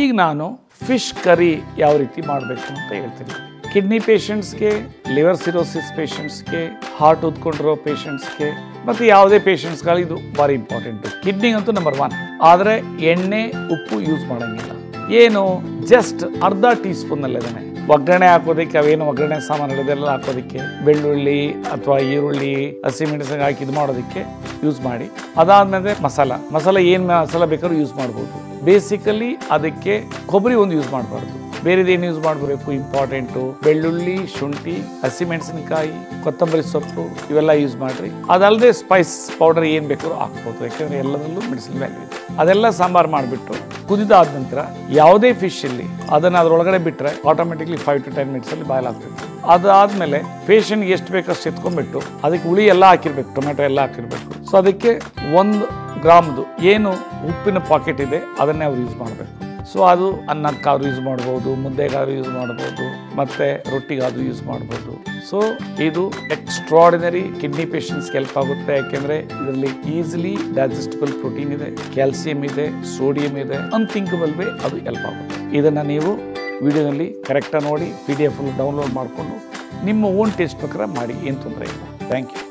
ಈಗ ನಾನು fish curry ಯಾವ ರೀತಿ ಮಾಡಬೇಕು ಅಂತ ಹೇಳ್ತೀನಿ. ಕಿಡ್ನಿ ಪೇಷಂಟ್ಸ್ಗೆ, ಲಿವರ್ ಸಿರೋಸಿಸ್ ಪೇಷಂಟ್ಸ್ಗೆ, ಹಾರ್ಟ್ ಉದ್ಕೊಂಡಿರೋ ಪೇಷಂಟ್ಸ್ಗೆ ಮತ್ತು ಯಾವುದೇ ಪೇಷಂಟ್ಸ್ಗಳು ಇದು ಭಾರಿ ಇಂಪಾರ್ಟೆಂಟು. ಕಿಡ್ನಿಗಂತೂ ನಂಬರ್ 1. ಆದರೆ ಎಣ್ಣೆ ಉಪ್ಪು ಯೂಸ್ ಮಾಡೋಂಗಿಲ್ಲ. ಏನು ಜಸ್ಟ್ ಅರ್ಧ ಟೀ ಸ್ಪೂನಲ್ಲಿದ್ದಾನೆ ಒಗ್ಗರಣೆ ಹಾಕೋದಕ್ಕೆ, ಅವೇನು ಒಗ್ಗರಣೆ ಸಾಮಾನುಗಳಿದೆಲ್ಲ ಹಾಕೋದಕ್ಕೆ, ಬೆಳ್ಳುಳ್ಳಿ ಅಥವಾ ಈರುಳ್ಳಿ, ಹಸಿಮೆಣಸಿನಕಾಯಿ ಹಾಕಿ ಇದು ಮಾಡೋದಕ್ಕೆ ಯೂಸ್ ಮಾಡಿ. ಅದಾದಮೇಲೆ ಮಸಾಲ ಏನು ಮಸಾಲ ಬೇಕಾದ್ರೂ ಯೂಸ್ ಮಾಡ್ಬೋದು. ಬೇಸಿಕಲಿ ಅದಕ್ಕೆ ಕೊಬ್ಬರಿ ಒಂದು ಯೂಸ್ ಮಾಡಬಾರ್ದು, ಬೇರೆದೇನು ಯೂಸ್ ಮಾಡಬೇಕು ಇಂಪಾರ್ಟೆಂಟು. ಬೆಳ್ಳುಳ್ಳಿ, ಶುಂಠಿ, ಹಸಿಮೆಣಸಿನಕಾಯಿ, ಕೊತ್ತಂಬರಿ ಸೊಪ್ಪು ಇವೆಲ್ಲ ಯೂಸ್ ಮಾಡಿರಿ. ಅದಲ್ಲದೆ ಸ್ಪೈಸ್ ಪೌಡರ್ ಏನು ಬೇಕಾದ್ರೂ ಹಾಕ್ಬೋದು, ಯಾಕೆಂದರೆ ಎಲ್ಲದರಲ್ಲೂ ಮೆಡಿಸಿನ್ ವ್ಯಾಲ್ಯೂ ಇದೆ. ಅದೆಲ್ಲ ಸಾಂಬಾರು ಮಾಡಿಬಿಟ್ಟು ಕುದಿದಾದ ನಂತರ ಯಾವುದೇ ಫಿಶ್ ಇಲ್ಲಿ ಅದನ್ನು ಅದರೊಳಗಡೆ ಬಿಟ್ಟರೆ ಆಟೋಮೆಟಿಕ್ಲಿ 5 to 10 ಮಿನಿಟ್ಸಲ್ಲಿ ಬಾಯ್ಲ್ ಆಗ್ತದೆ. ಅದಾದಮೇಲೆ ಪೇಷಂಟ್ಗೆ ಎಷ್ಟು ಬೇಕಷ್ಟು ಎತ್ಕೊಂಡ್ಬಿಟ್ಟು ಅದಕ್ಕೆ ಹುಳಿ ಎಲ್ಲ ಹಾಕಿರ್ಬೇಕು, ಟೊಮೆಟೊ ಎಲ್ಲ ಹಾಕಿರ್ಬೇಕು. ಸೊ ಅದಕ್ಕೆ 1 ಗ್ರಾಮ್ದು ಏನು ಉಪ್ಪಿನ ಪಾಕೆಟ್ ಇದೆ ಅದನ್ನೇ ಅವ್ರು ಯೂಸ್ ಮಾಡಬೇಕು. ಸೊ ಅದು ಅನ್ನಕ್ಕಾದ್ರೂ ಯೂಸ್ ಮಾಡ್ಬೋದು, ಮುದ್ದೆಗಾದ್ರೂ ಯೂಸ್ ಮಾಡ್ಬೋದು, ಮತ್ತು ರೊಟ್ಟಿಗಾದ್ರೂ ಯೂಸ್ ಮಾಡ್ಬೋದು. ಸೊ ಇದು ಎಕ್ಸ್ಟ್ರಾರ್ಡಿನರಿ ಕಿಡ್ನಿ ಪೇಷಂಟ್ಸ್ಗೆ ಹೆಲ್ಪ್ ಆಗುತ್ತೆ. ಯಾಕೆಂದರೆ ಇದರಲ್ಲಿ ಈಸಿಲಿ ಡೈಜೆಸ್ಟಿಬಲ್ ಪ್ರೋಟೀನ್ ಇದೆ, ಕ್ಯಾಲ್ಸಿಯಂ ಇದೆ, ಸೋಡಿಯಂ ಇದೆ, ಅನ್ಥಿಂಕಬಲ್ ವೇ ಅದು ಹೆಲ್ಪ್ ಆಗುತ್ತೆ. ಇದನ್ನು ನೀವು ವಿಡಿಯೋದಲ್ಲಿ ಕರೆಕ್ಟಾಗಿ ನೋಡಿ PDF ಡೌನ್ಲೋಡ್ ಮಾಡಿಕೊಂಡು ನಿಮ್ಮ ಓನ್ ಟೇಸ್ಟ್ ಪ್ರಕಾರ ಮಾಡಿ, ಏನು ತೊಂದರೆ ಇಲ್ಲ. Thank you.